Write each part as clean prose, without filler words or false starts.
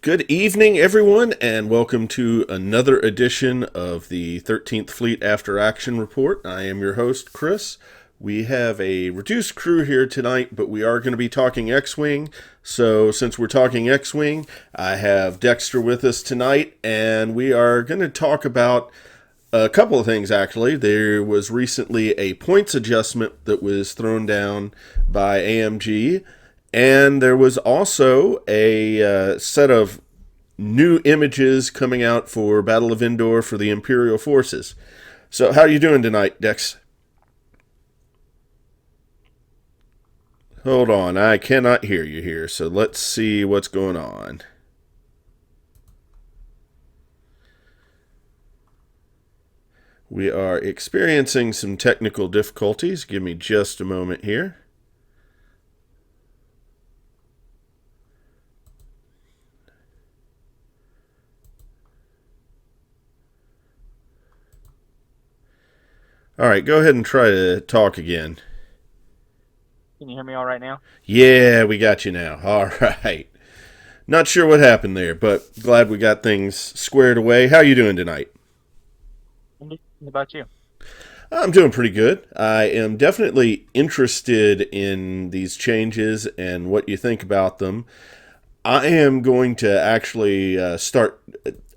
Good evening, everyone, and welcome to another edition of the 13th Fleet After Action Report. I am your host, Chris. We have a reduced crew here tonight, but we are going to be talking X-Wing. So, since we're talking X-Wing, I have Dexter with us tonight, and we are going to talk about a couple of things, actually. There was recently a points adjustment that was thrown down by AMG, and there was also a set of new images coming out for Battle of Endor for the Imperial forces. So, how are you doing tonight, Dex? Hold on, I cannot hear you here, so let's see what's going on. We are experiencing some technical difficulties. Give me just a moment here. All right, go ahead and try to talk again. Can you hear me all right now? Yeah, we got you now. All right. Not sure what happened there, but glad we got things squared away. How you doing tonight? What about you? I'm doing pretty good. I am definitely interested in these changes and what you think about them. I am going to actually start.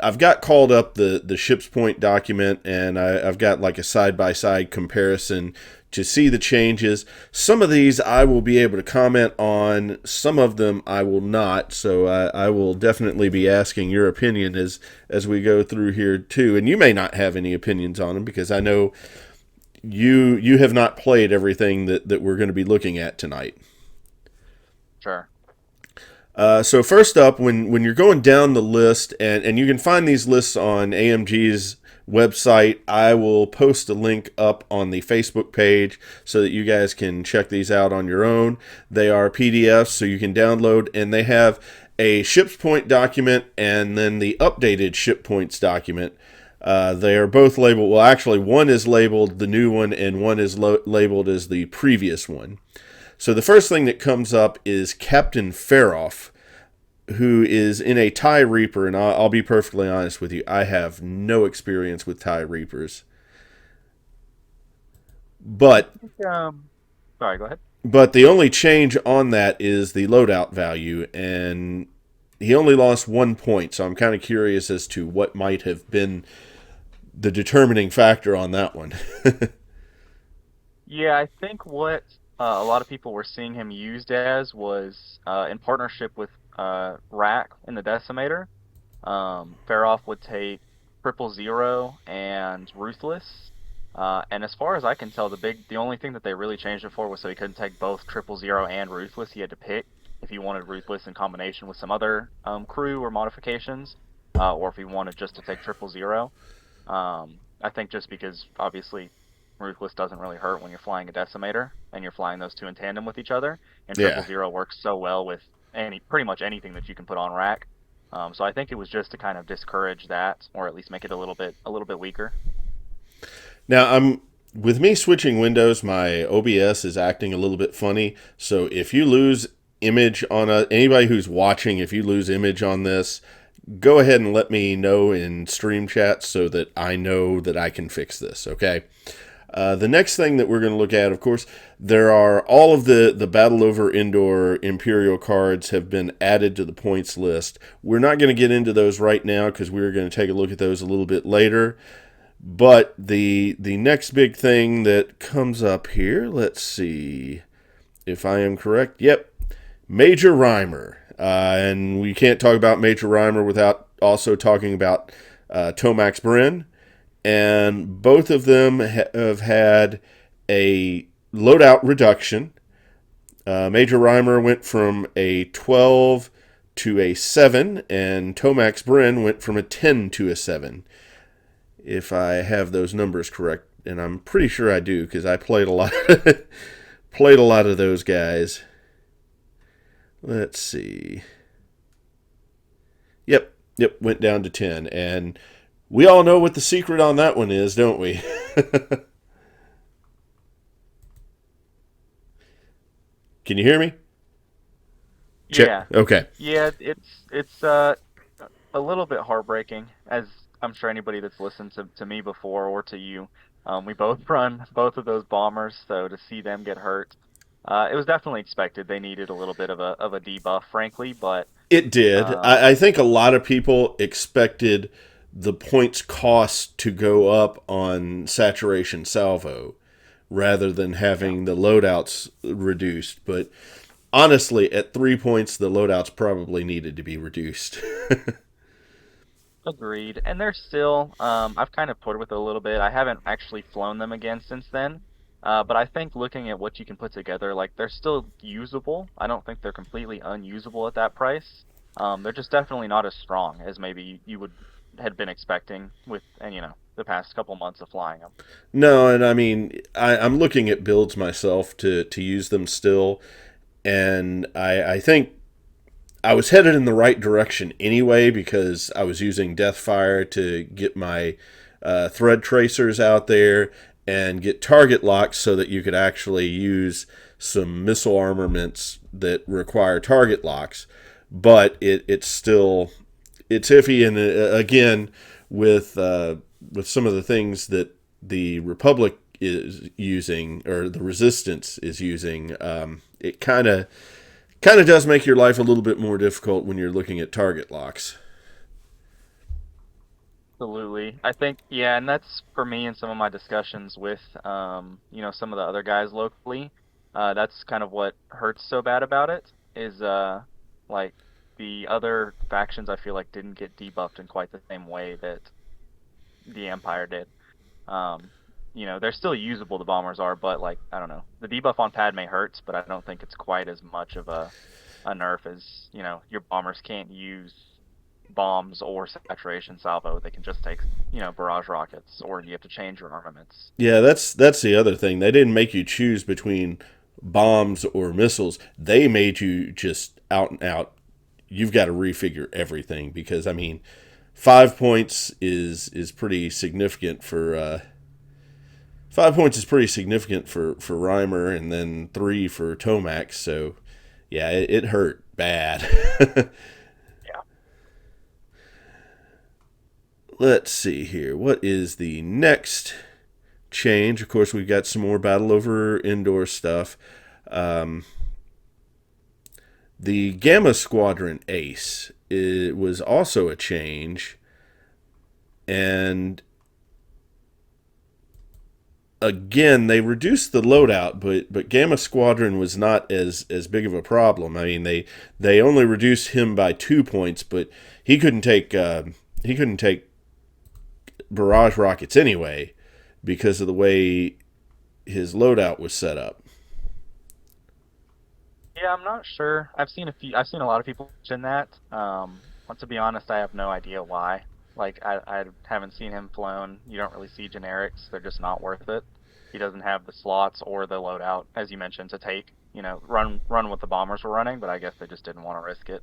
I've got called up the ship's point document, and I've got like a side by side comparison to see the changes. Some of these I will be able to comment on. Some of them I will not. So I will definitely be asking your opinion as we go through here too. And you may not have any opinions on them because I know you have not played everything that we're going to be looking at tonight. Sure. So first up, when you're going down the list, and you can find these lists on AMG's website, I will post a link up on the Facebook page so that you guys can check these out on your own. They are PDFs, so you can download, and they have a ship's point document and then the updated ship points document. They are both labeled. Well, actually, one is labeled the new one, and one is labeled as the previous one. So the first thing that comes up is Captain Faroff, who is in a TIE Reaper, and I'll be perfectly honest with you, I have no experience with TIE Reapers. I But think, sorry, go ahead. but the only change on that is the loadout value, and he only lost 1 point, so I'm kind of curious as to what might have been the determining factor on that one. Yeah, I think what a lot of people were seeing him used as was in partnership with Rack in the Decimator. Farroff would take Triple Zero and Ruthless. And as far as I can tell, the only thing that they really changed it for was so he couldn't take both Triple Zero and Ruthless. He had to pick if he wanted Ruthless in combination with some other crew or modifications, or if he wanted just to take Triple Zero. I think just because obviously Ruthless doesn't really hurt when you're flying a Decimator and you're flying those two in tandem with each other, and Triple Yeah. Zero works so well with pretty much anything that you can put on rack. So I think it was just to kind of discourage that, or at least make it a little bit weaker. Now I'm with me switching windows, my OBS is acting a little bit funny. So if you lose image on anybody who's watching, if you lose image on this, go ahead and let me know in stream chat so that I know that I can fix this. Okay. The next thing that we're going to look at, of course, there are all of the Battle Over Endor Imperial cards have been added to the points list. We're not going to get into those right now because we're going to take a look at those a little bit later. But the next big thing that comes up here, let's see if I am correct. Yep, Major Rhymer. And we can't talk about Major Rhymer without also talking about Tomax Bryn. And both of them have had a loadout reduction. Major Rhymer went from a 12 to a 7, and Tomax Bryn went from a 10 to a 7. If I have those numbers correct, and I'm pretty sure I do because I played a lot played a lot of those guys. Let's see. Yep, went down to 10, and we all know what the secret on that one is, don't we? Can you hear me? Check. Yeah, Okay. yeah, it's a little bit heartbreaking, as I'm sure anybody that's listened to me before or to you, we both run both of those bombers, so to see them get hurt, it was definitely expected. They needed a little bit of a debuff, frankly, but It did. um, I think a lot of people expected the points cost to go up on saturation salvo rather than yeah. having the loadouts reduced. But honestly, at 3 points, the loadouts probably needed to be reduced. Agreed. And they're still, I've kind of toyed with it a little bit. I haven't actually flown them again since then. But I think looking at what you can put together, like they're still usable. I don't think they're completely unusable at that price. They're just definitely not as strong as maybe you would had been expecting with, and the past couple months of flying them. No, and I mean, I'm looking at builds myself to use them still, and I think I was headed in the right direction anyway because I was using Deathfire to get my thread tracers out there and get target locks so that you could actually use some missile armaments that require target locks. But it's still it's iffy, and again with some of the things that the Republic is using or the Resistance is using, it kind of does make your life a little bit more difficult when you're looking at target locks. Absolutely. I think, yeah, and that's for me in some of my discussions with, some of the other guys locally. That's kind of what hurts so bad about it is, like the other factions I feel like didn't get debuffed in quite the same way that the Empire did. Um, they're still usable, the bombers are, but like, I don't know. The debuff on Padme hurts, but I don't think it's quite as much of a nerf as, your bombers can't use bombs or saturation salvo. They can just take, barrage rockets, or you have to change your armaments. Yeah, that's the other thing. They didn't make you choose between bombs or missiles. They made you just out and out. You've got to refigure everything because I mean, 5 points is pretty significant for 5 points is pretty significant for Reimer, and then 3 for Tomax. So yeah, it hurt bad. Yeah. Let's see here. What is the next change? Of course, we've got some more battle over indoor stuff. Um, the Gamma Squadron Ace, it was also a change, and again they reduced the loadout, but Gamma Squadron was not as big of a problem. I mean they only reduced him by 2 points, but he couldn't take barrage rockets anyway because of the way his loadout was set up. Yeah, I'm not sure. I've seen a lot of people mention that. Well, to be honest, I have no idea why. Like, I haven't seen him flown. You don't really see generics. They're just not worth it. He doesn't have the slots or the loadout, as you mentioned, to take, run what the bombers were running, but I guess they just didn't want to risk it.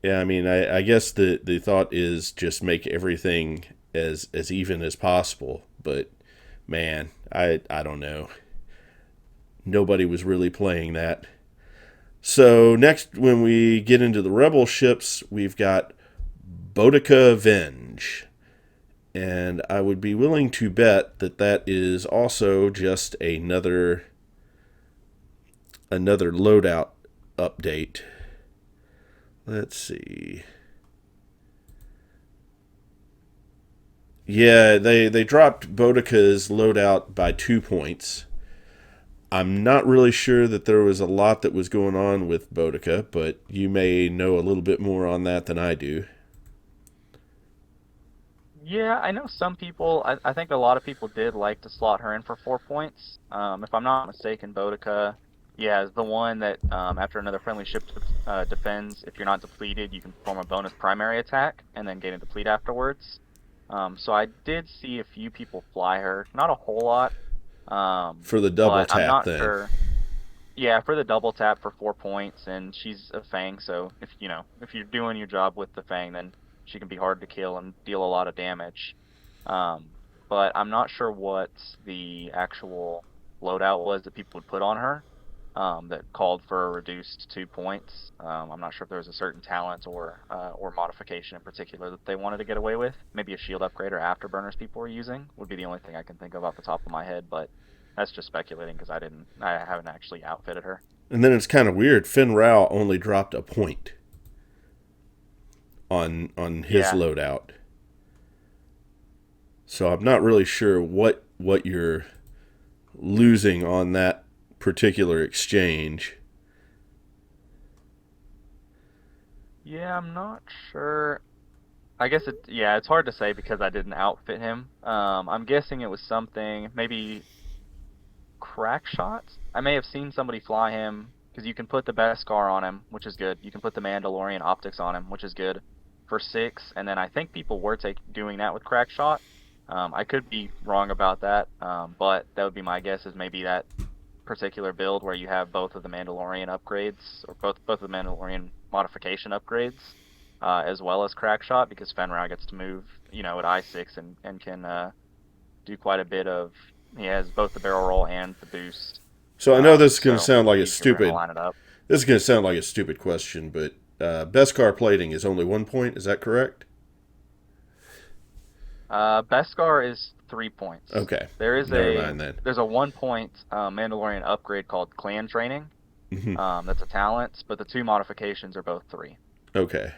Yeah, I mean, I guess the thought is just make everything as even as possible. But man, I don't know. Nobody was really playing that. So next, when we get into the rebel ships, we've got Boudica Avenge, and I would be willing to bet that that is also just another loadout update. Let's see. Yeah, they dropped Boudica's loadout by 2 points. I'm not really sure that there was a lot that was going on with Boudica, but you may know a little bit more on that than I do. Yeah, I know some people, I think a lot of people did like to slot her in for 4 points. If I'm not mistaken, Boudica, yeah, is the one that after another friendly ship defends, if you're not depleted, you can perform a bonus primary attack and then gain a deplete afterwards. So I did see a few people fly her, not a whole lot, For the double but I'm tap, not then. sure. Yeah, for the double tap for 4 points, and she's a Fang, so if you're doing your job with the Fang, then she can be hard to kill and deal a lot of damage. Um, but I'm not sure what the actual loadout was that people would put on her. that called for a reduced 2 points. I'm not sure if there was a certain talent or modification in particular that they wanted to get away with. Maybe a shield upgrade or afterburners people were using would be the only thing I can think of off the top of my head, but that's just speculating because I haven't actually outfitted her. And then it's kind of weird. Finn Rao only dropped a point on his Yeah, loadout. So I'm not really sure what you're losing on that particular exchange. yeah, I'm not sure. I guess yeah, it's hard to say because I didn't outfit him. I'm guessing it was something maybe crack shots. I may have seen somebody fly him because you can put the Beskar on him, which is good. You can put the Mandalorian optics on him, which is good for 6. And then I think people were doing that with crack shot. I could be wrong about that, but that would be my guess. Is maybe that particular build where you have both of the Mandalorian upgrades or both of the Mandalorian modification upgrades, as well as crack shot because Fenrir gets to move, at I6 and can do quite a bit of. He has both the barrel roll and the boost. So I know this is going to So sound like a easier for him to stupid. line it up. This is going to sound like a stupid question, but Beskar plating is only 1 point. Is that correct? Beskar is 3 points. Okay, There is never mind then. there's a 1 point Mandalorian upgrade called Clan Training. Hmm. That's a talent, but the two modifications are both 3. Okay.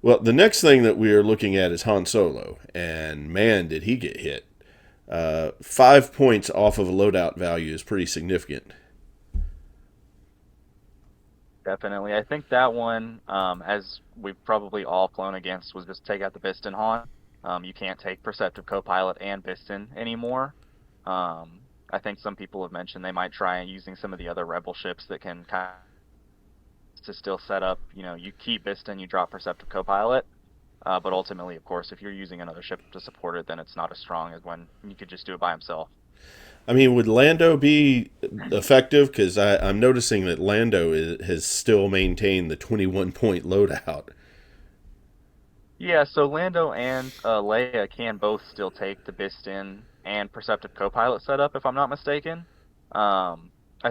Well, the next thing that we are looking at is Han Solo, and man, did he get hit. 5 points off of a loadout value is pretty significant. Definitely. I think that one, as we've probably all flown against, was just take out the Biston Han. You can't take Perceptive Copilot and Biston anymore. I think some people have mentioned they might try using some of the other Rebel ships that can kind of to still set up. You keep Biston, you drop Perceptive Copilot. But ultimately, of course, if you're using another ship to support it, then it's not as strong as when you could just do it by himself. I mean, would Lando be effective? Because I'm noticing that has still maintained the 21 point loadout. Yeah, so Lando and Leia can both still take the Biston and Perceptive Copilot setup, if I'm not mistaken. I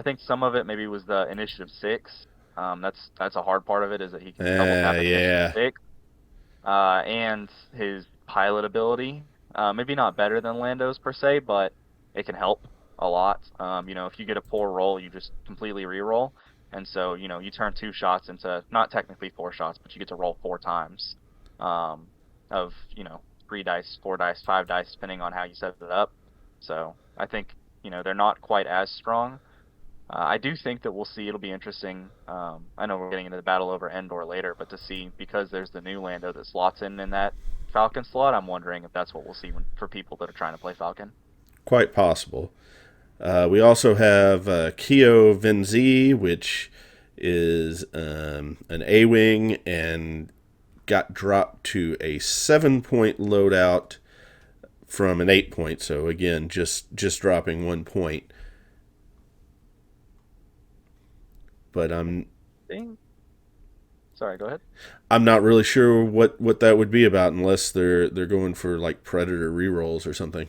think some of it maybe was the Initiative 6. That's a hard part of it is that he can double tap Initiative Yeah. 6, and his pilot ability. Maybe not better than Lando's per se, but it can help a lot. If you get a poor roll, you just completely re-roll, and so you turn 2 shots into not technically 4 shots, but you get to roll 4 times, um, of 3 dice, 4 dice, 5 dice, depending on how you set it up. So I think they're not quite as strong. I do think that we'll see. It'll be interesting. I know we're getting into the battle over Endor later, but to see because there's the new Lando that slots in that Falcon slot, I'm wondering if that's what we'll see for people that are trying to play Falcon. Quite possible. We also have Keo Venzi, which is an A Wing and got dropped to a 7 point loadout from an 8 point. So again, just dropping 1 point. But Ding. Sorry, go ahead. I'm not really sure what that would be about unless they're going for like Predator rerolls or something.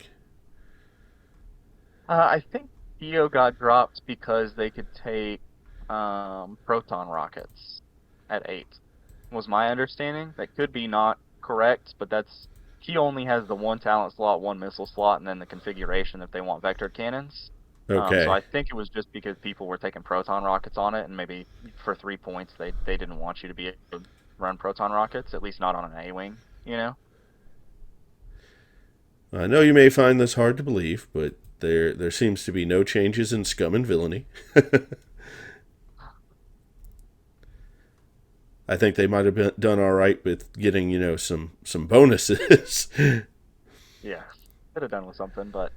I think Dio got dropped because they could take proton rockets at 8. Was my understanding. That could be not correct, but he only has the one talent slot, one missile slot, and then the configuration if they want vectored cannons. So Okay. I think it was just because people were taking proton rockets on it, and maybe for 3 points they didn't want you to be able to run proton rockets, at least not on an A-wing, you know? I know you may find this hard to believe, but there seems to be no changes in scum and villainy. I think they might have done all right with getting some bonuses. Yeah, could have done with something, but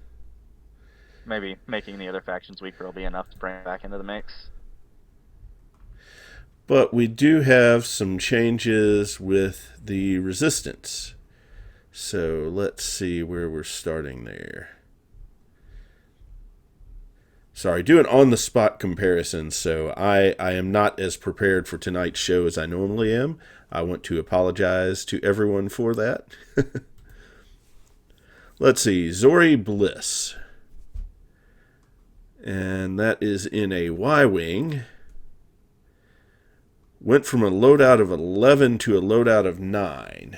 maybe making the other factions weaker will be enough to bring it back into the mix. But we do have some changes with the resistance. So let's see where we're starting there. Sorry, do an on the spot comparison. So I am not as prepared for tonight's show as I normally am. I want to apologize to everyone for that. Let's see, Zori Bliss. And that is in a Y Wing. Went from a loadout of 11 to a loadout of 9.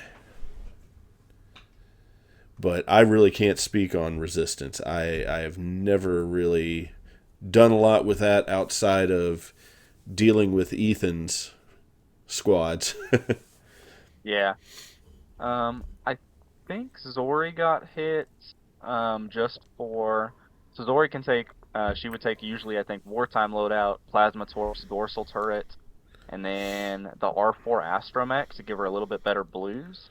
But I really can't speak on resistance. I have never really done a lot with that outside of dealing with Ethan's squads. Yeah. I think Zori got hit just for so Zori can take she would take usually I think wartime loadout, plasma torps, dorsal turret, and then the R4 astromech to give her a little bit better blues.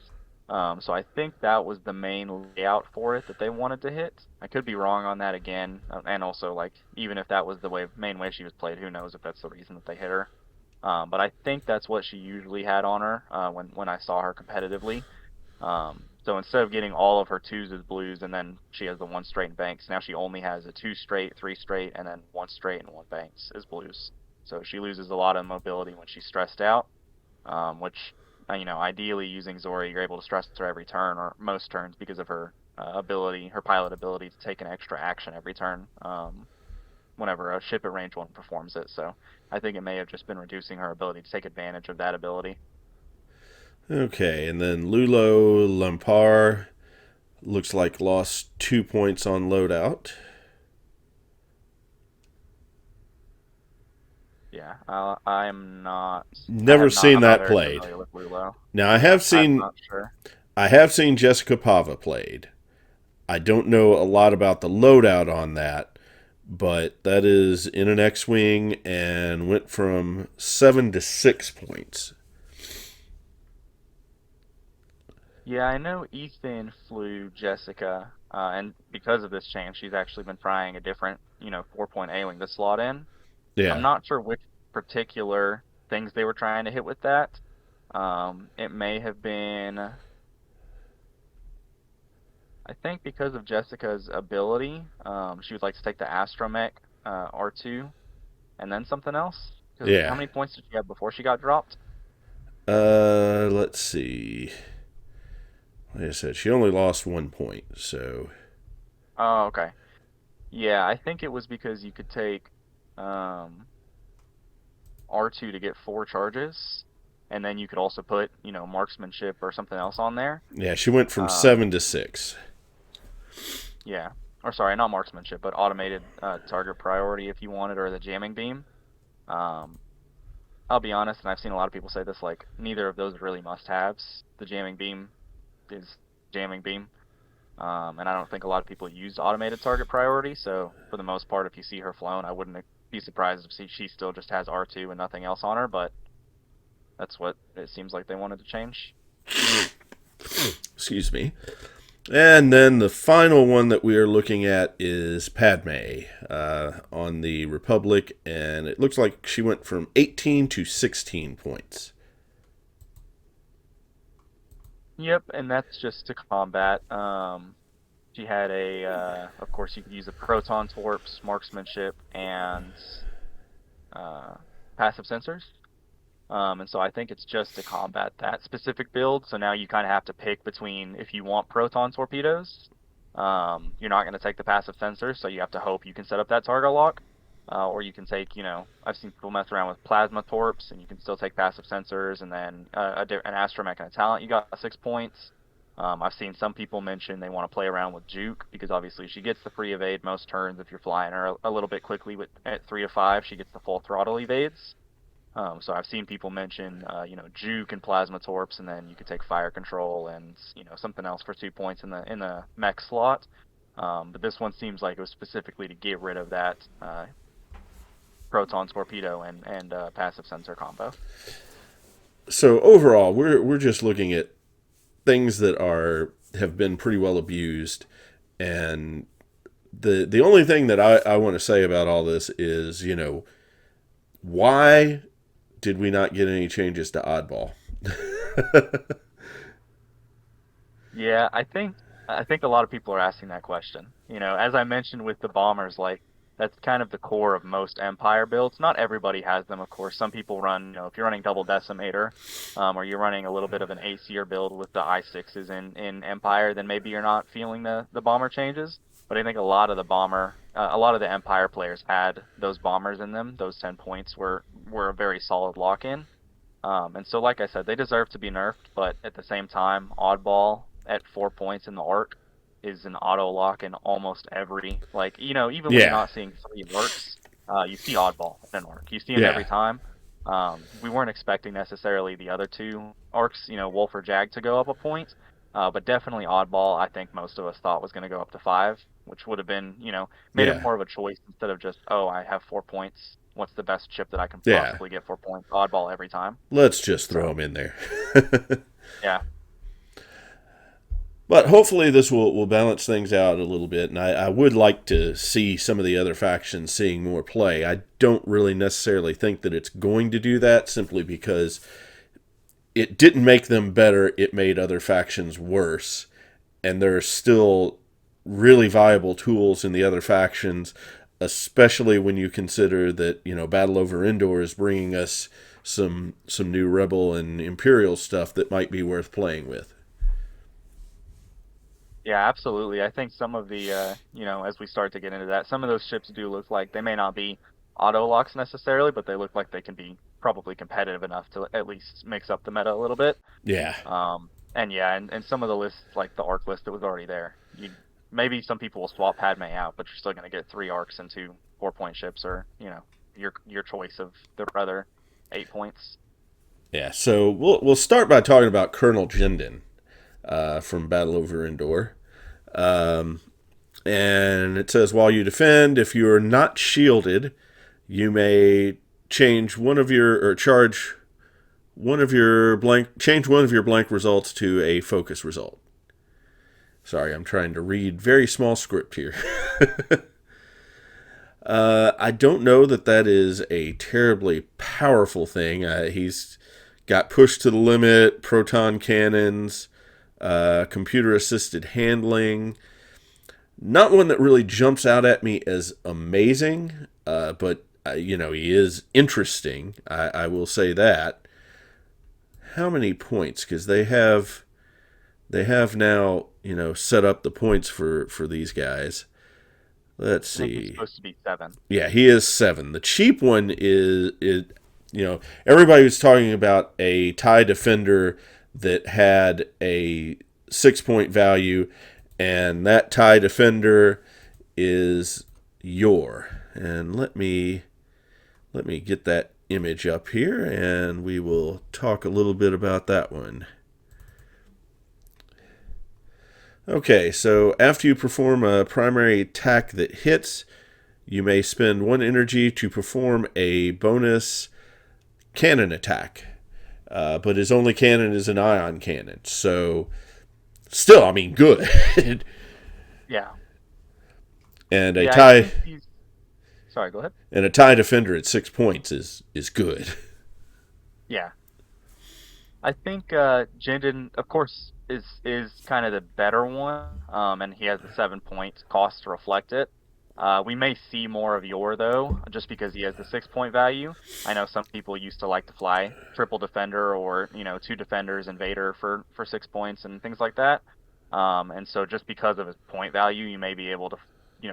So I think that was the main layout for it that they wanted to hit. I could be wrong on that again, and also like even if that was the main way she was played, who knows if that's the reason that they hit her. But I think that's what she usually had on her when I saw her competitively. So instead of getting all of her twos as blues and then she has the one straight and banks, now she only has a two straight, three straight, and then one straight and one banks as blues. So she loses a lot of mobility when she's stressed out, which, ideally using Zori, you're able to stress her every turn or most turns because of her ability, her pilot ability to take an extra action every turn whenever a ship at range one performs it. So I think it may have just been reducing her ability to take advantage of that ability. Okay, and then Lulo Lampar looks like lost 2 points on loadout. Yeah, I'm not. I Never have not. seen I'm not that very played. familiar with Lulo. Now I'm not sure. I have seen Jessica Pava played. I don't know a lot about the loadout on that, but that is in an X-wing and went from 7 to 6 points. Yeah, I know Ethan flew Jessica, and because of this change, she's actually been trying a different, 4-point A-wing to slot in. I'm Yeah, not sure which particular things they were trying to hit with that. It may have been, I think, because of Jessica's ability, she would like to take the astromech R2 and then something else. Because how yeah. many points did she have before she got dropped? Let's see. Like I said, she only lost 1 point, so Oh, okay. Yeah, I think it was because you could take um, R2 to get 4 charges, and then you could also put, marksmanship or something else on there. yeah, she went from Um, 7 to 6. yeah, or sorry, not marksmanship, but automated target priority if you wanted, or the jamming beam. Um, I'll be honest, and I've seen a lot of people say this, like neither of those really must-haves. The jamming beam is jamming beam. And I don't think a lot of people use automated target priority. So for the most part, if you see her flown, I wouldn't be surprised if she still just has R2 and nothing else on her. But that's what it seems like they wanted to change. Excuse me. And then the final one that we are looking at is Padme on the Republic, and it looks like she went from 18 to 16 points. Yep, and that's just to combat. She had of course, you could use a proton torps, marksmanship, and uh, passive sensors. And so I think it's just to combat that specific build. So now you kind of have to pick between if you want proton torpedoes, you're not going to take the passive sensor, so you have to hope you can set up that target lock. Or you can take, I've seen people mess around with plasma torps, and you can still take passive sensors, and then an astromech and a talent, you got 6 points. I've seen some people mention they want to play around with Juke because obviously she gets the free evade most turns if you're flying her a little bit quickly with at 3 to 5, she gets the full throttle evades. So I've seen people mention, juke and plasma torps, and then you could take fire control and something else for 2 points in the mech slot. But this one seems like it was specifically to get rid of that proton torpedo and passive sensor combo. So overall, we're just looking at things that are have been pretty well abused, and the only thing that I want to say about all this is, why did we not get any changes to oddball? Yeah, I think a lot of people are asking that question. As I mentioned with the bombers, like that's kind of the core of most Empire builds. Not everybody has them, of course. Some people run, if you're running double decimator, or you're running a little bit of an ACer build with the I6s in Empire, then maybe you're not feeling the bomber changes. but I think a lot of the Empire players had those bombers in them. Those 10 points were a very solid lock-in. And so, like I said, they deserve to be nerfed, but at the same time, Oddball at 4 points in the arc is an auto lock in almost every, like, even when you're Yeah. not seeing three arcs, you see Oddball in an arc. You see him every Yeah. time. We weren't expecting necessarily the other two arcs, Wolf or Jag to go up a point, but definitely Oddball, I think most of us thought was going to go up to 5, which would have been, made it Yeah. more of a choice instead of just, oh, I have 4 points. What's the best chip that I can Yeah. possibly get 4 points? Oddball every time. Let's just throw So them in there. yeah, But hopefully this will balance things out a little bit, and I would like to see some of the other factions seeing more play. I don't really necessarily think that it's going to do that, simply because it didn't make them better, it made other factions worse. And there are still really viable tools in the other factions, especially when you consider that, Battle Over Endor is bringing us some new Rebel and Imperial stuff that might be worth playing with. yeah, absolutely. I think some of the, as we start to get into that, some of those ships do look like they may not be auto locks necessarily, but they look like they can be probably competitive enough to at least mix up the meta a little bit. Yeah. And yeah, and some of the lists, like the arc list that was already there, maybe some people will swap Padme out, but you're still going to get three arcs into 4 point ships, or your choice of the other 8 points. Yeah, so we'll start by talking about Colonel Jindin from Battle Over Endor. And it says, while you defend, if you are not shielded, you may change one of your, or charge one of your blank, change one of your blank results to a focus result. Sorry, I'm trying to read very small script here. I don't know that is a terribly powerful thing. He's got pushed to the limit, proton cannons, computer assisted handling. Not one that really jumps out at me as amazing, but he is interesting. I will say that. How many points? Because they have now set up the points for these guys. Let's I think he's see. supposed to be 7. Yeah, he is 7. The cheap one is everybody was talking about a TIE Defender that had a 6-point value, and that TIE Defender is Yor. And let me get that image up here, and we will talk a little bit about that one. Okay, so after you perform a primary attack that hits, you may spend 1 energy to perform a bonus cannon attack. But his only cannon is an ion cannon. So, still, I mean, good. Yeah. and a Yeah, I tie think he's. Sorry, go ahead. and a tie defender at 6 points is good. Yeah. I think Jindin, of course, is kind of the better one, and he has the 7 point cost to reflect it. We may see more of Yor though, just because he has the 6 point value. I know some people used to like to fly triple defender, or two defenders and Vader for 6 points and things like that. And so just because of his point value, you may be able to,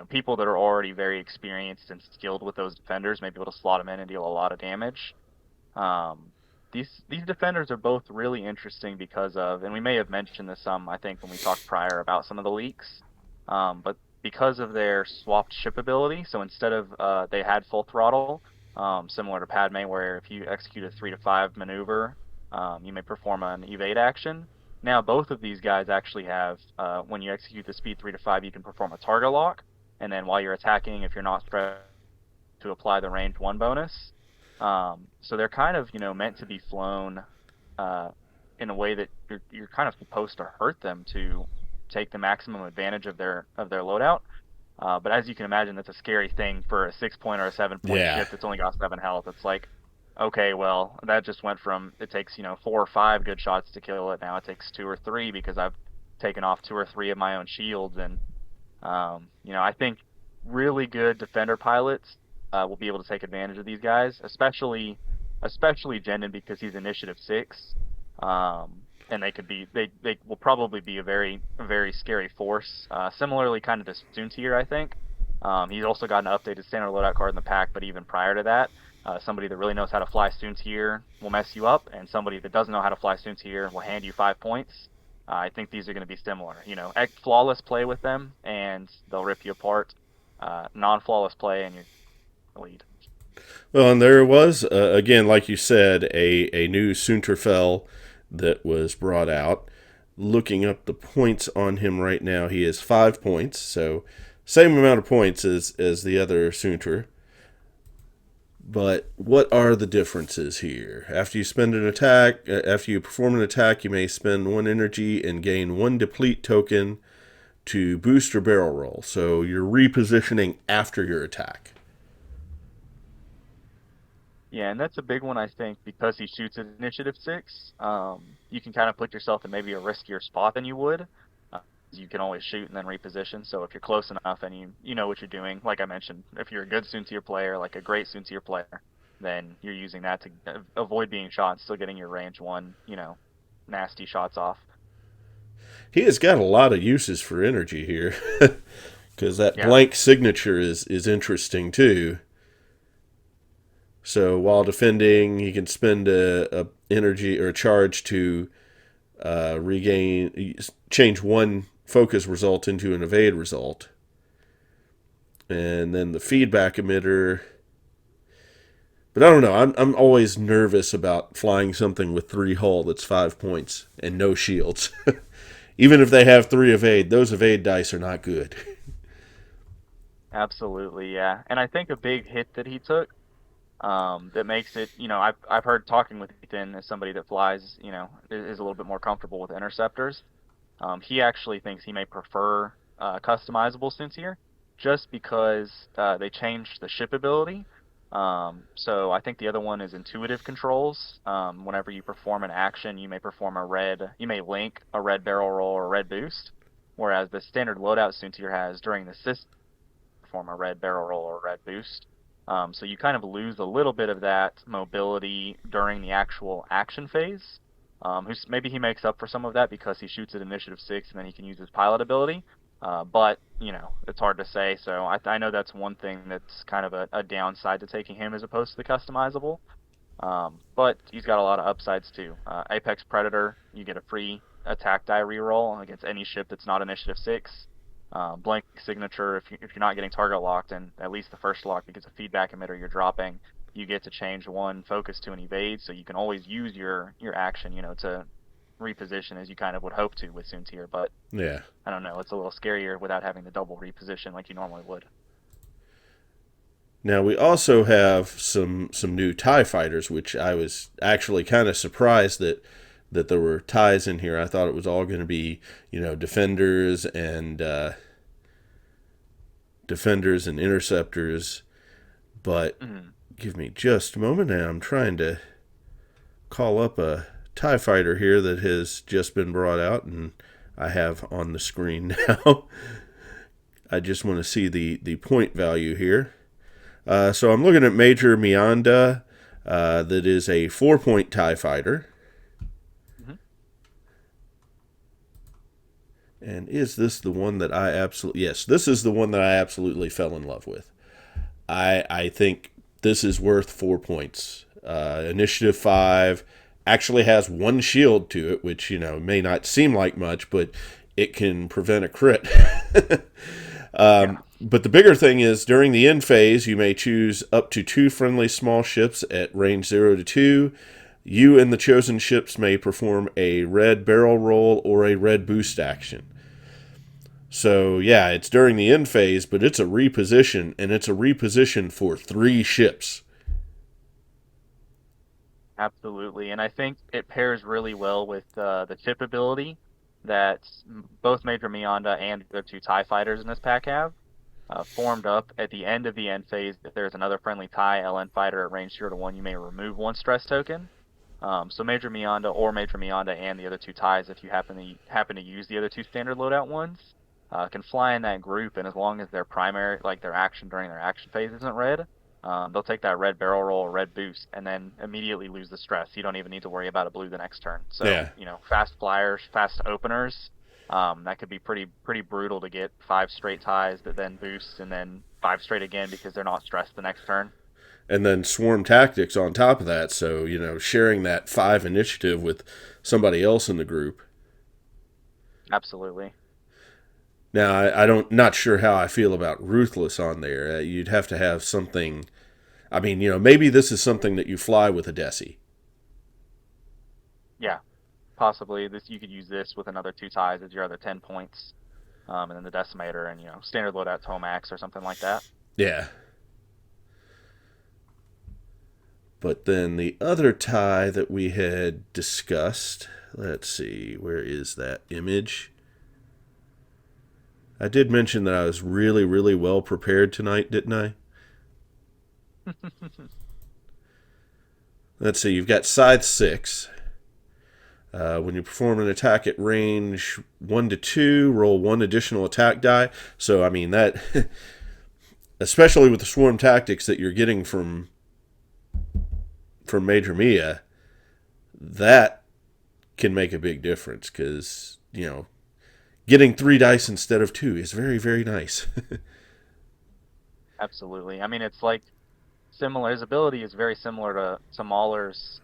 people that are already very experienced and skilled with those defenders may be able to slot him in and deal a lot of damage. Um, these defenders are both really interesting because of, and we may have mentioned this some, I think, when we talked prior about some of the leaks, but because of their swapped ship ability. So instead of they had full throttle, similar to Padme, where if you execute a 3 to 5 maneuver, you may perform an evade action. Now both of these guys actually have, when you execute the speed 3 to 5, you can perform a target lock, and then while you're attacking, if you're not spread, to apply the range 1 bonus. So they're kind of, meant to be flown uh, in a way that you're kind of supposed to hurt them to take the maximum advantage of their loadout. But as you can imagine, that's a scary thing for a 6 point or a 7 point Yeah. ship that's only got 7 health. It's like, okay, well, that just went from, it takes 4 or 5 good shots to kill it. Now it takes 2 or 3 because I've taken off 2 or 3 of my own shields. And I think really good defender pilots will be able to take advantage of these guys, especially Jendon, because he's initiative 6. and they will probably be a very scary force. Similarly, kind of to Soontier, I think. He's also got an updated standard loadout card in the pack, but even prior to that, somebody that really knows how to fly Soontier will mess you up, and somebody that doesn't know how to fly Soontier will hand you 5 points. I think these are going to be similar. You know, flawless play with them, and they'll rip you apart. Non-flawless play, and you're lead. Well, and there was, again, like you said, a new Sunterfell that was brought out. Looking up the points on him right now, he has 5 points, so same amount of points as the other Sunter. But what are the differences here? After you spend an attack, after you perform an attack, you may spend 1 energy and gain 1 deplete token to boost your barrel roll. So you're repositioning after your attack. Yeah, and that's a big one, I think, because he shoots at initiative 6. You can kind of put yourself in maybe a riskier spot than you would. You can always shoot and then reposition. So if you're close enough and you know what you're doing, like I mentioned, if you're a good Soontier player, like a great Soontier player, then you're using that to avoid being shot and still getting your range one, nasty shots off. He has got a lot of uses for energy here, because that Yeah. blank signature is interesting too. So while defending, he can spend a energy or a charge to regain, change one focus result into an evade result, and then the feedback emitter. But I don't know. I'm always nervous about flying something with 3 hull that's 5 points and no shields. Even if they have 3 evade, those evade dice are not good. Absolutely, yeah. And I think a big hit that he took, that makes it, I've heard talking with Ethan as somebody that flies, is a little bit more comfortable with interceptors. He actually thinks he may prefer customizable Sincere just because they changed the ship ability. So I think the other one is intuitive controls. Whenever you perform an action, you may link a red barrel roll or a red boost, whereas the standard loadout Sincere has during the system perform a red barrel roll or a red boost. So you kind of lose a little bit of that mobility during the actual action phase. Maybe he makes up for some of that because he shoots at initiative 6 and then he can use his pilot ability. But it's hard to say. So I know that's one thing that's kind of a downside to taking him as opposed to the customizable. But he's got a lot of upsides too. Apex Predator, you get a free attack die reroll against any ship that's not initiative 6. Blank signature, if you're not getting target locked, and at least the first lock because of feedback emitter you're dropping, you get to change one focus to an evade, so you can always use your action, to reposition as you kind of would hope to with Soontier. But Yeah. I don't know, it's a little scarier without having the double reposition like you normally would. Now we also have some new Tie fighters, which I was actually kind of surprised that there were ties in here. I thought it was all going to be defenders and interceptors. But Mhm. give me just a moment, and I'm trying to call up a Tie fighter here that has just been brought out, and I have on the screen now. I just want to see the point value here. So I'm looking at Major Mionda, that is a 4 point TIE fighter. Mhm. And is this the one that I absolutely... Yes, this is the one that I absolutely fell in love with. I think this is worth 4 points. Initiative 5 actually has 1 shield to it, which, may not seem like much, but it can prevent a crit. Yeah. But the bigger thing is during the end phase, you may choose up to 2 friendly small ships at range 0 to 2. You and the chosen ships may perform a red barrel roll or a red boost action. So, yeah, it's during the end phase, but it's a reposition, and it's a reposition for 3 ships. Absolutely, and I think it pairs really well with the chip ability that both Major Mionda and the two TIE fighters in this pack have. Formed up at the end of the end phase. If there's another friendly TIE LN fighter at range 0 to 1, you may remove 1 stress token. So Major Mionda or Major Mionda and the other two TIEs, if you happen to use the other two standard loadout ones, can fly in that group, and as long as their primary, like their action during their action phase isn't red, they'll take that red barrel roll or red boost and then immediately lose the stress. You don't even need to worry about a blue the next turn. So, Yeah. fast flyers, fast openers, that could be pretty brutal to get five straight ties that then boost and then five straight again because they're not stressed the next turn. And then swarm tactics on top of that. So, sharing that 5 initiative with somebody else in the group. Absolutely. Now, I don't, not sure how I feel about ruthless on there. You'd have to have something. I mean, maybe this is something that you fly with a Desi. Yeah, possibly this you could use this with another two ties as your other 10 points. And then the decimator and standard loadout Tomax or something like that. Yeah. But then the other tie that we had discussed, let's see, where is that image? I did mention that I was really, really well prepared tonight, didn't I? Let's see, you've got scythe 6. When you perform an attack at range 1 to 2, roll 1 additional attack die. So, I mean, that, especially with the swarm tactics that you're getting from Major Mia, that can make a big difference because, getting 3 dice instead of 2 is very, very nice. Absolutely. I mean, it's like similar. His ability is very similar to Mauler's,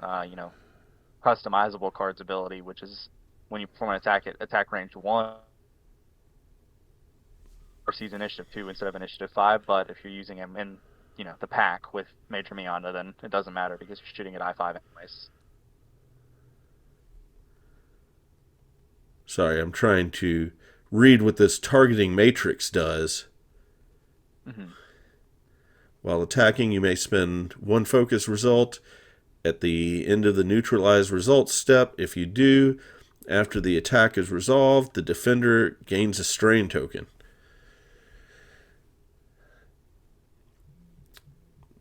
customizable cards ability, which is when you perform an attack at attack range 1, or sees initiative 2 instead of initiative 5. But if you're using him in, the pack with Major Mionda, then it doesn't matter because you're shooting at I5 anyways. Sorry, I'm trying to read what this targeting matrix does. Hmm. While attacking, you may spend 1 focus result at the end of the neutralize results step. If you do, after the attack is resolved, the defender gains a strain token.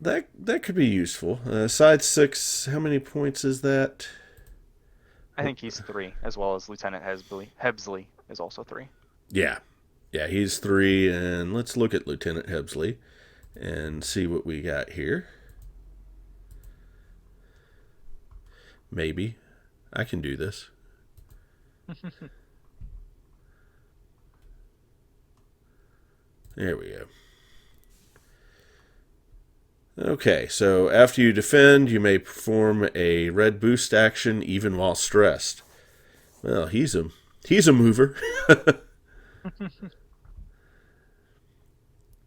That could be useful. Side 6, how many points is that? I think he's 3, as well as Lieutenant Hebsley is also 3. Yeah. Yeah, he's 3, and let's look at Lieutenant Hebsley and see what we got here. Maybe. I can do this. There we go. Okay, so after you defend, you may perform a red boost action even while stressed. Well, he's a mover.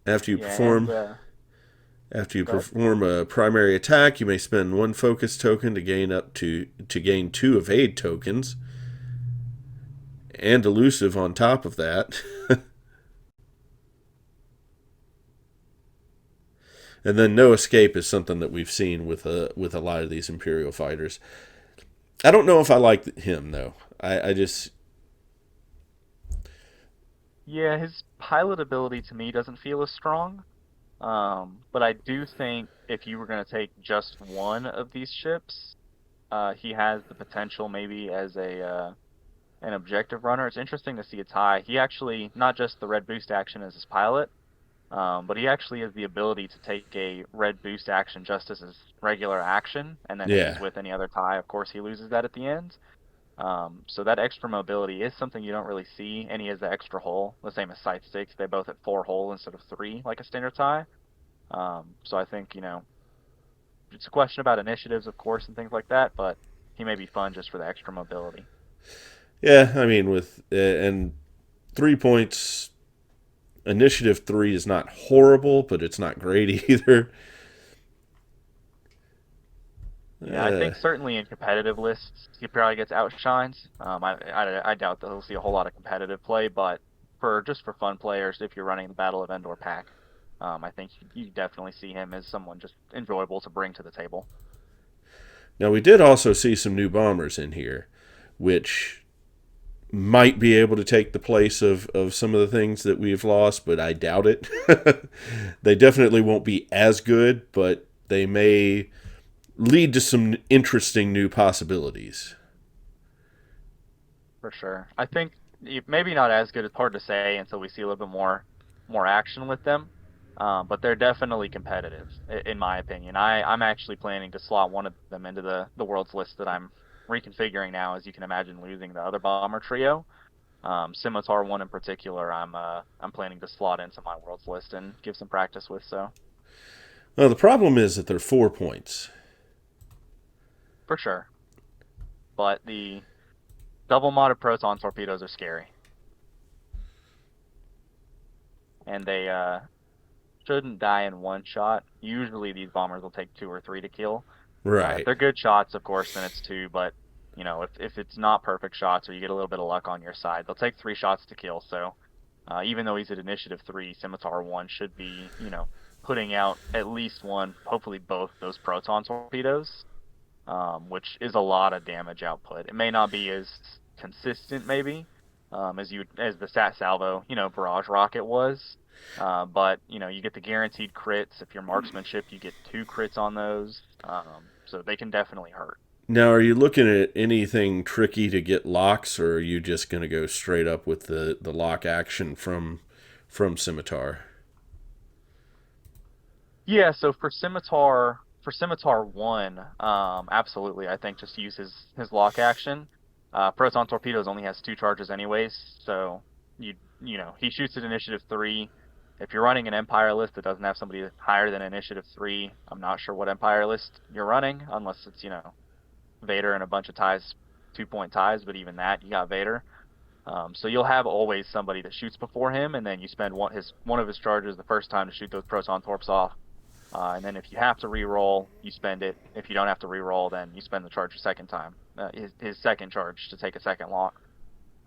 after you Yeah, and perform After you go ahead. perform a primary attack, you may spend 1 focus token to gain 2 evade tokens, and elusive on top of that. And then no escape is something that we've seen with a lot of these Imperial fighters. I don't know if I like him though. I just Yeah, his pilot ability to me doesn't feel as strong. But I do think if you were going to take just one of these ships, he has the potential maybe as an objective runner. It's interesting to see a tie. He actually not just the red boost action as his pilot, but he actually has the ability to take a red boost action just as his regular action, and then if he's yeah. with any other tie, of course he loses that at the end. So that extra mobility is something you don't really see, and he has the extra hull, the same as Scythe 6. They both have 4 hull instead of 3, like a standard tie. So I think, it's a question about initiatives, of course, and things like that, but he may be fun just for the extra mobility. Yeah, I mean with and 3 points, initiative 3 is not horrible, but it's not great either. Yeah, I Uh, think certainly in competitive lists, he probably gets outshined. I doubt that he'll see a whole lot of competitive play, but for fun players, if you're running the Battle of Endor pack, I think you definitely see him as someone just enjoyable to bring to the table. Now we did also see some new bombers in here, which might be able to take the place of some of the things that we've lost, but I doubt it. They definitely won't be as good, but they may lead to some interesting new possibilities. For sure. I think maybe not as good. It's hard to say until we see a little bit more action with them. But they're definitely competitive, in my opinion. I'm actually planning to slot one of them into the world's list that I'm reconfiguring now, as you can imagine, losing the other bomber trio. Scimitar one in particular, I'm planning to slot into my world's list and give some practice with. So Well, the problem is that they're 4 points. for sure, but the double modded proton torpedoes are scary, and they shouldn't die in one shot. Usually these bombers will take two or three to kill. If Right. they're good shots, of course, then it's two. But if it's not perfect shots or you get a little bit of luck on your side, they'll take three shots to kill. So even though he's at initiative three, Scimitar one should be putting out at least one, hopefully both those proton torpedoes, which is a lot of damage output. It may not be as consistent, maybe, as the Sat Salvo, barrage rocket was. But you get the guaranteed crits. If you're marksmanship, you get two crits on those. So they can definitely hurt. Now, are you looking at anything tricky to get locks, or are you just going to go straight up with the lock action from Scimitar? Yeah, so for Scimitar one, absolutely. I think just use his lock action. Proton Torpedoes only has two charges anyways, so he shoots at initiative three. If you're running an Empire list that doesn't have somebody higher than initiative three, I'm not sure what Empire list you're running, unless it's Vader and a bunch of ties, 2 point ties. But even that, you got Vader. So you'll have always somebody that shoots before him, and then you spend one of his charges the first time to shoot those proton torps off. And then if you have to re-roll, you spend it. If you don't have to re-roll, then you spend the charge a second time, his second charge to take a second lock.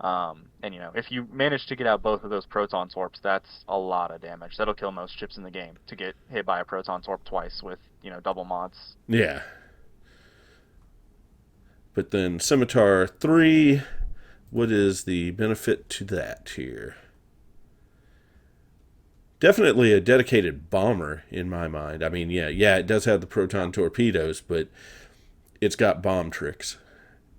And if you manage to get out both of those proton torps, that's a lot of damage. That'll kill most ships in the game to get hit by a proton torp twice with double mods. Yeah. But then Scimitar 3, what is the benefit to that here? Definitely a dedicated bomber in my mind. I mean, yeah, it does have the proton torpedoes, but it's got bomb tricks,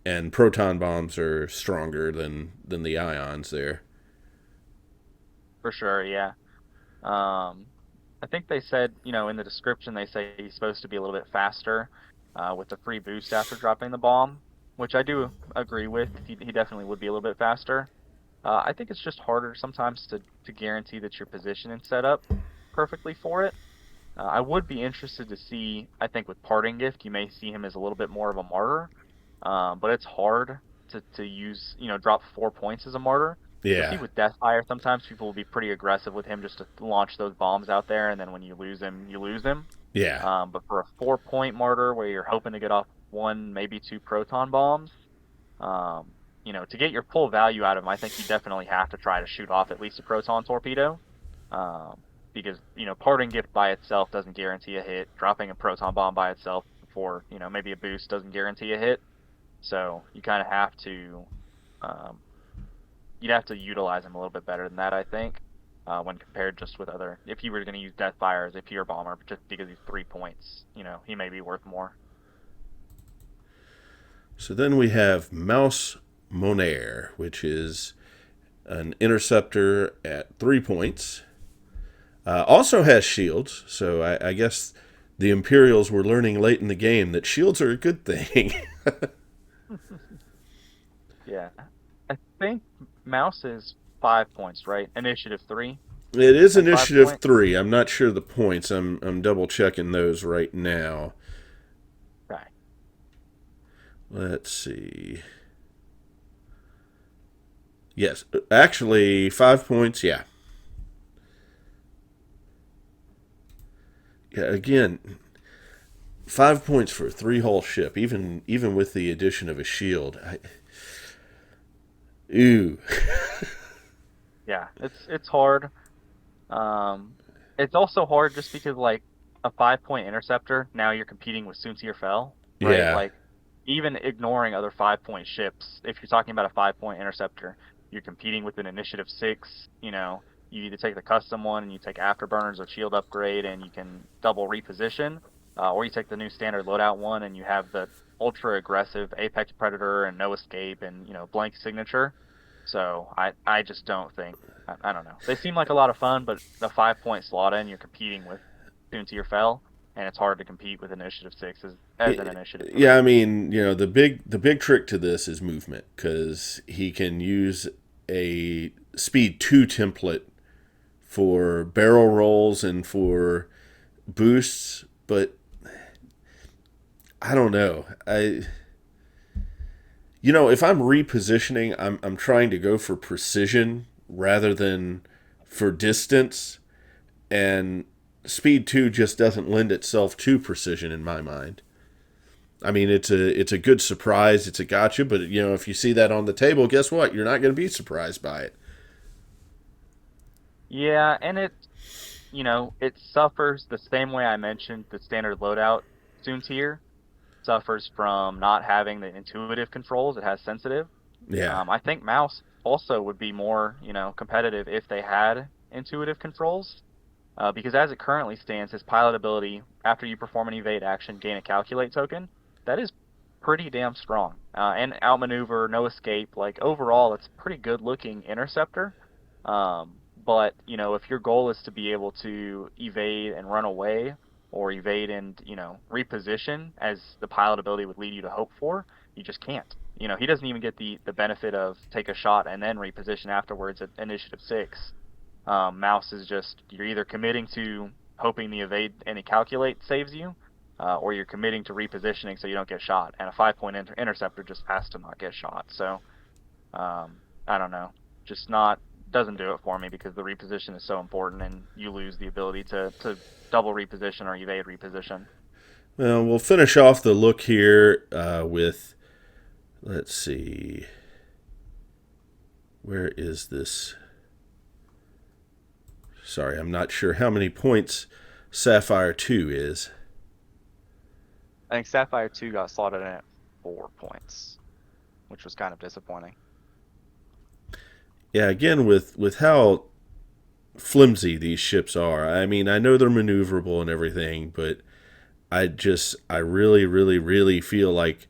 and proton bombs are stronger than the ions there. For sure, yeah. Um, I think they said, in the description, they say he's supposed to be a little bit faster with the free boost after dropping the bomb, which I do agree with. He definitely would be a little bit faster. I think it's just harder sometimes to guarantee that your position and set up perfectly for it. I would be interested to see, I think with Parting Gift, you may see him as a little bit more of a martyr, but it's hard to use, drop 4 points as a martyr. You'll see Yeah, with Deathfire, sometimes people will be pretty aggressive with him just to launch those bombs out there, and then when you lose him, you lose him. yeah, But for a 4 point martyr where you're hoping to get off one, maybe two proton bombs, to get your full value out of him, I think you definitely have to try to shoot off at least a proton torpedo. Because, parting gift by itself doesn't guarantee a hit. Dropping a proton bomb by itself for, maybe a boost doesn't guarantee a hit. So you kind of have to, um, you'd have to utilize him a little bit better than that, I think, when compared just with other. If you were going to use Deathfire as a pure bomber, just because he's 3 points, he may be worth more. so then we have Mouse Monaire, which is an interceptor at 3 points. Also has shields, so I guess the Imperials were learning late in the game that shields are a good thing. Yeah. I think Mouse is 5 points, right? Initiative three It is and five initiative points. 3. I'm not sure the points. I'm double checking those right now. Right. Let's see. Yes, actually 5 points. Yeah, yeah. Again, 5 points for a three-hull ship, even with the addition of a shield. Ooh, Yeah. It's hard. Um, it's also hard just because like a 5 point interceptor, now you're competing with Soontir Fell, right? yeah, Like even ignoring other 5 point ships, if you're talking about a 5 point interceptor, you're competing with an initiative six, you either take the custom one and you take afterburners or shield upgrade and you can double reposition, or you take the new standard loadout one and you have the ultra aggressive Apex Predator and no escape and blank signature. So I just don't think I don't know. They seem like a lot of fun, but the 5 point slot in, you're competing with Tune to Your Fell, and it's hard to compete with Initiative 6 as an Initiative Yeah, I 3. mean, the big trick to this is movement because he can use a speed 2 template for barrel rolls and for boosts, but I don't know. If I'm repositioning, I'm trying to go for precision rather than for distance, and speed 2 just doesn't lend itself to precision in my mind. I mean, it's a good surprise, it's a gotcha, but if you see that on the table, guess what? You're not going to be surprised by it. Yeah, and it suffers the same way I mentioned the standard loadout Tune tier suffers from not having the intuitive controls. It has sensitive. Yeah, I think mouse also would be more, competitive if they had intuitive controls. Because as it currently stands, his pilot ability, after you perform an evade action, gain a calculate token, that is pretty damn strong. And outmaneuver, no escape, like overall, it's a pretty good looking interceptor. But, if your goal is to be able to evade and run away, or evade and, reposition as the pilot ability would lead you to hope for, you just can't. He doesn't even get the benefit of take a shot and then reposition afterwards at initiative 6. Mouse is just you're either committing to hoping the evade and the calculate saves you, or you're committing to repositioning so you don't get shot. And a 5 point interceptor just has to not get shot. So I don't know, just not doesn't do it for me because the reposition is so important, and you lose the ability to double reposition or evade reposition. well, we'll finish off the look here with, let's see, where is this? Sorry, I'm not sure how many points Sapphire 2 is. I think Sapphire 2 got slotted in at 4 points, which was kind of disappointing. Yeah, again, with how flimsy these ships are. I mean, I know they're maneuverable and everything, but I really, really, really feel like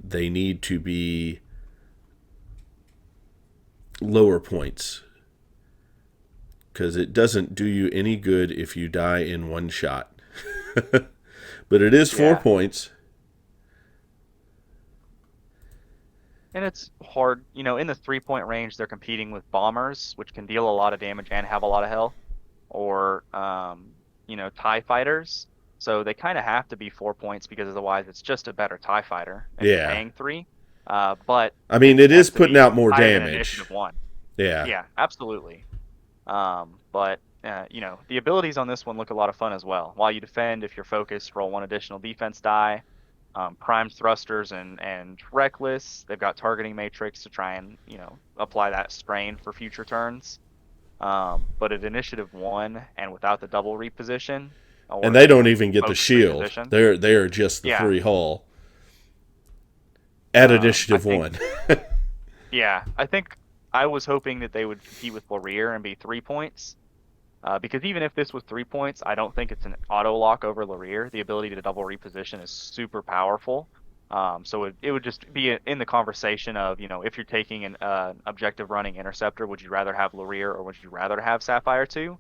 they need to be lower points because it doesn't do you any good if you die in one shot. But it is four Yeah, points. and it's hard, in the 3 point range, they're competing with bombers, which can deal a lot of damage and have a lot of health, or TIE fighters. So they kind of have to be 4 points because otherwise it's just a better TIE fighter and you're Yeah. paying three. But I it mean, it has is to putting be out more higher than damage. initiative one. Yeah. Yeah, absolutely. But the abilities on this one look a lot of fun as well. While you defend, if you're focused, roll one additional defense die. Primed thrusters and reckless. They've got targeting matrix to try and apply that strain for future turns. But at initiative one and without the double reposition And or they the don't even get the focus shield. reposition, They are just the yeah. 3 hull at I initiative think 1. I think I was hoping that they would compete with Laurier and be 3 points. Because even if this was 3 points, I don't think it's an auto lock over Laurier. The ability to double reposition is super powerful. So it would just be in the conversation of, if you're taking an objective running interceptor, would you rather have Laurier or would you rather have Sapphire 2?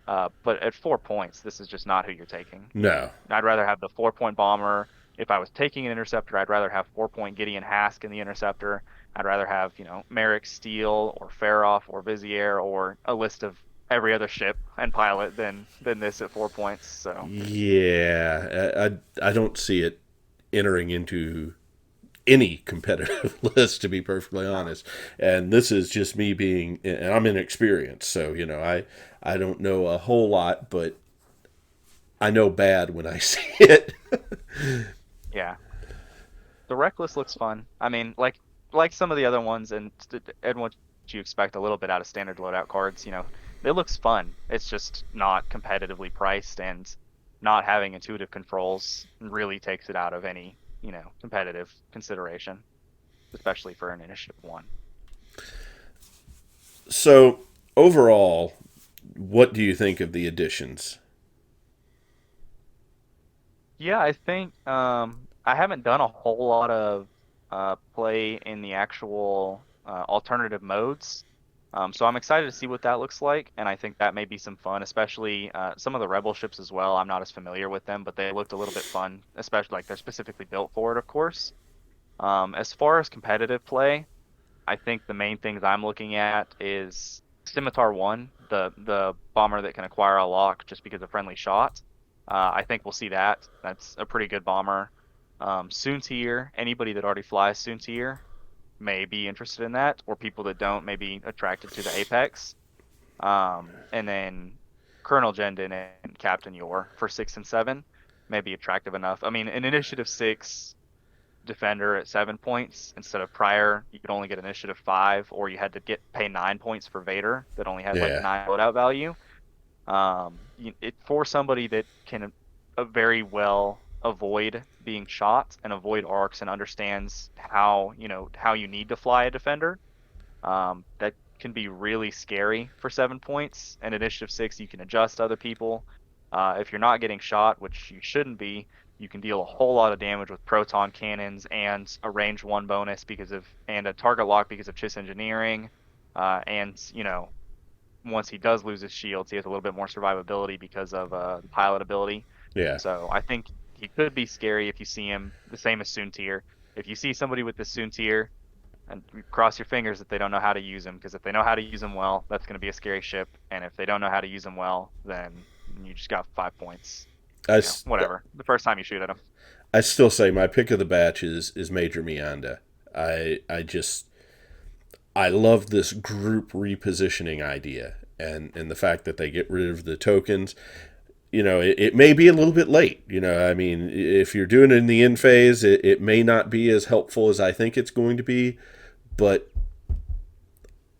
But at 4 points, this is just not who you're taking. No. I'd rather have the 4 point bomber. If I was taking an interceptor, I'd rather have 4 point Gideon Hask in the interceptor. I'd rather have, Merrick Steele or Faroff or Vizier or a list of every other ship and pilot than this at 4 points. So Yeah. I don't see it entering into any competitive list, to be perfectly no, honest. And this is just me being, and I'm inexperienced, so I don't know a whole lot, but I know bad when I see it. yeah, the Reckless looks fun. I mean, like some of the other ones, and what you expect a little bit out of standard loadout cards. It looks fun. It's just not competitively priced, and not having intuitive controls really takes it out of any competitive consideration, especially for an initiative one. So overall, what do you think of the additions? Yeah, I think I haven't done a whole lot of play in the actual alternative modes. So I'm excited to see what that looks like, and I think that may be some fun, especially some of the Rebel ships as well. I'm not as familiar with them, but they looked a little bit fun, especially like they're specifically built for it, of course. As far as competitive play, I think the main things I'm looking at is Scimitar 1, the bomber that can acquire a lock just because of friendly shot. I think we'll see that. That's a pretty good bomber. Soontier, anybody that already flies Soontier may be interested in that, or people that don't may be attracted to the Apex. And then Colonel Jendon and Captain Yor for 6 and 7 may be attractive enough. I mean, an Initiative 6 defender at 7 points instead of prior, you could only get initiative 5, or you had to pay 9 points for Vader that only had like Yeah, 9 loadout value. It for somebody that can very well avoid being shot and avoid arcs and understands how you need to fly a defender. That can be really scary for 7 points. And initiative 6, you can adjust other people. If you're not getting shot, which you shouldn't be, you can deal a whole lot of damage with proton cannons and a range 1 bonus and a target lock because of Chiss engineering. And once he does lose his shields, he has a little bit more survivability because of the pilot ability. yeah. So I think he could be scary if you see him, the same as Soontier. If you see somebody with the Soontier, and cross your fingers that they don't know how to use him, because if they know how to use him well, that's going to be a scary ship. And if they don't know how to use him well, then you just got 5 points. I, s- Whatever. The first time you shoot at him. I still say my pick of the batch is Major Mianda. I love this group repositioning idea, and the fact that they get rid of the tokens. It may be a little bit late. I mean, if you're doing it in the end phase, it may not be as helpful as I think it's going to be. But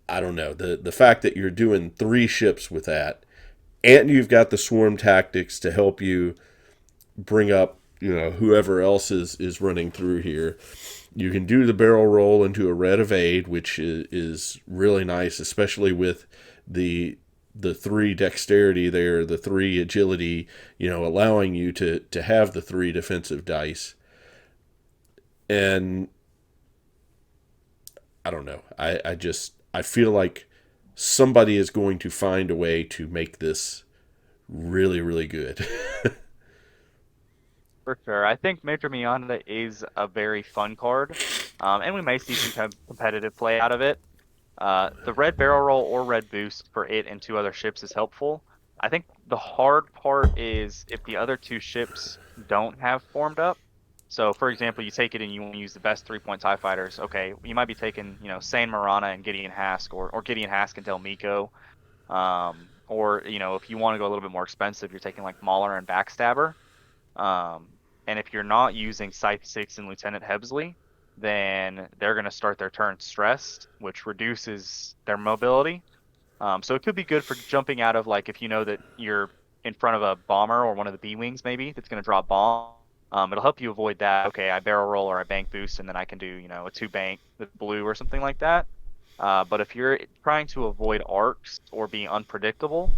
I don't know. The fact that you're doing 3 ships with that, and you've got the swarm tactics to help you bring up, whoever else is running through here. You can do the barrel roll into a red evade, which is really nice, especially with the 3 dexterity there, the 3 agility, allowing you to have the 3 defensive dice. And I don't know. I feel like somebody is going to find a way to make this really, really good. For sure. I think Major Miyanda is a very fun card. And we may see some competitive play out of it. The red barrel roll or red boost for it and 2 other ships is helpful. I think the hard part is if the other 2 ships don't have formed up. So, for example, you take it and you want to use the best 3-point TIE fighters. Okay, you might be taking, Sane Marana and Gideon Hask, or Gideon Hask and Del Miko. Or, if you want to go a little bit more expensive, you're taking like Mauler and Backstabber. Um, and if you're not using Scythe 6 and Lieutenant Hebsley, then they're going to start their turn stressed, which reduces their mobility. So it could be good for jumping out of, like, if you know that you're in front of a bomber or one of the B wings maybe that's going to drop bomb. It'll help you avoid that. Okay, I barrel roll or I bank boost, and then I can do a 2 bank with blue or something like that. But if you're trying to avoid arcs or being unpredictable,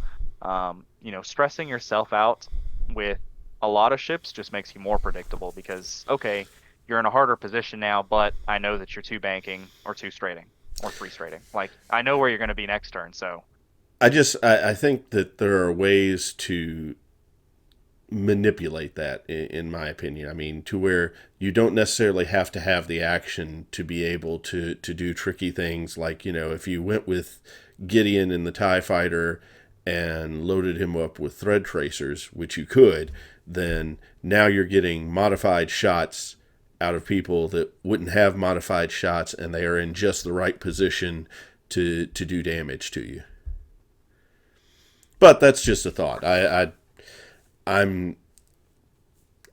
stressing yourself out with a lot of ships just makes you more predictable because, okay, you're in a harder position now, but I know that you're 2 banking or 2 straighting or 3 straighting. Like, I know where you're going to be next turn, so I think that there are ways to manipulate that, in my opinion. I mean, to where you don't necessarily have to have the action to be able to do tricky things. Like, if you went with Gideon in the TIE fighter and loaded him up with thread tracers, which you could, then now you're getting modified shots out of people that wouldn't have modified shots, and they are in just the right position to do damage to you. But that's just a thought. I'm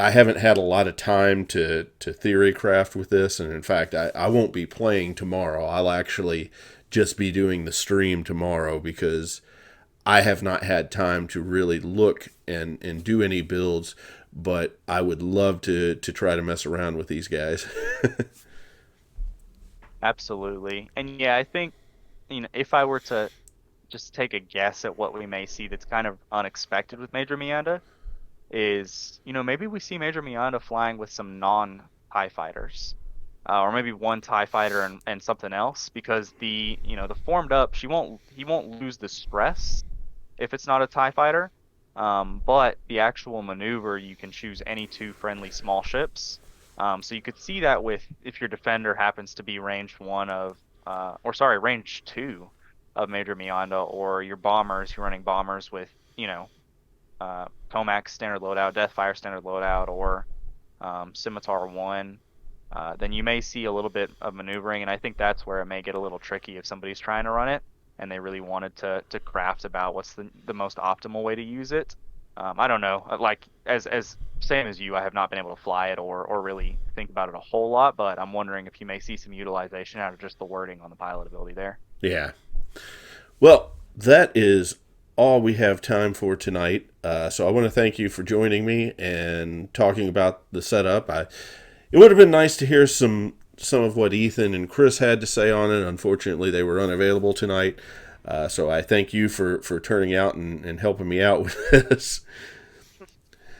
I haven't had a lot of time to theory craft with this, and in fact, I won't be playing tomorrow. I'll actually just be doing the stream tomorrow because I have not had time to really look and do any builds, but I would love to try to mess around with these guys. absolutely. And yeah, I think, if I were to just take a guess at what we may see that's kind of unexpected with Major Mianda is, maybe we see Major Mianda flying with some non-TIE fighters. or maybe one TIE fighter and something else, because the formed up, he won't lose the stress if it's not a TIE fighter. But the actual maneuver, you can choose any two friendly small ships. So you could see that with if your defender happens to be range one of, or sorry, range two of Major Mionda, or your bombers, you're running bombers with, Comac standard loadout, Deathfire standard loadout, or Scimitar 1, then you may see a little bit of maneuvering, and I think that's where it may get a little tricky if somebody's trying to run it and they really wanted to craft about what's the most optimal way to use it. I don't know. Like as same as you, I have not been able to fly it or really think about it a whole lot, but I'm wondering if you may see some utilization out of just the wording on the pilot ability there. Yeah. Well, that is all we have time for tonight. So I want to thank you for joining me and talking about the setup. It would have been nice to hear some of what Ethan and Chris had to say on it. Unfortunately, they were unavailable tonight. So I thank you for turning out and helping me out with this.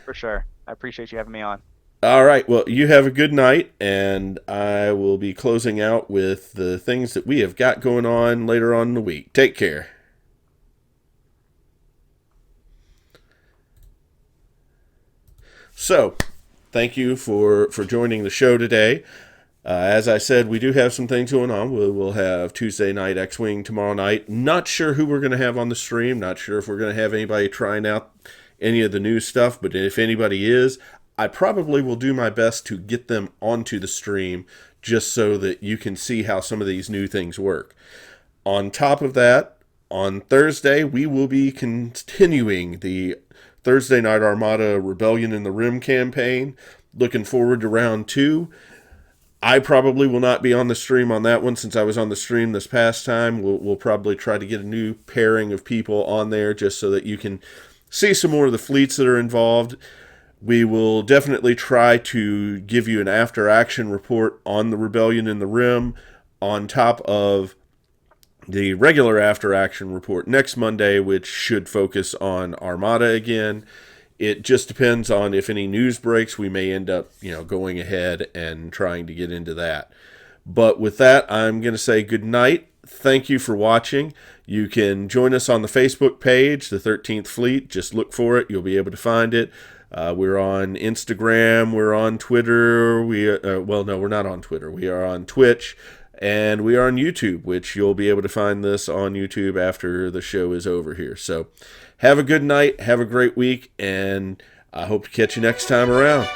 For sure. I appreciate you having me on. All right. Well, you have a good night, and I will be closing out with the things that we have got going on later on in the week. Take care. So, thank you for joining the show today. As I said, we do have some things going on. We'll have Tuesday night X-Wing tomorrow night. Not sure who we're going to have on the stream. Not sure if we're going to have anybody trying out any of the new stuff. But if anybody is, I probably will do my best to get them onto the stream just so that you can see how some of these new things work. On top of that, on Thursday, we will be continuing the Thursday Night Armada Rebellion in the Rim campaign. Looking forward to round two. I probably will not be on the stream on that one since I was on the stream this past time. We'll probably try to get a new pairing of people on there just so that you can see some more of the fleets that are involved. We will definitely try to give you an after action report on the Rebellion in the Rim on top of the regular after action report next Monday, which should focus on Armada again. It just depends on if any news breaks. We may end up, going ahead and trying to get into that. But with that, I'm going to say good night. Thank you for watching. You can join us on the Facebook page, the 13th Fleet. Just look for it. You'll be able to find it. We're on Instagram. We're on Twitter. No, we're not on Twitter. We are on Twitch. And we are on YouTube, which you'll be able to find this on YouTube after the show is over here. So have a good night. Have a great week. And I hope to catch you next time around.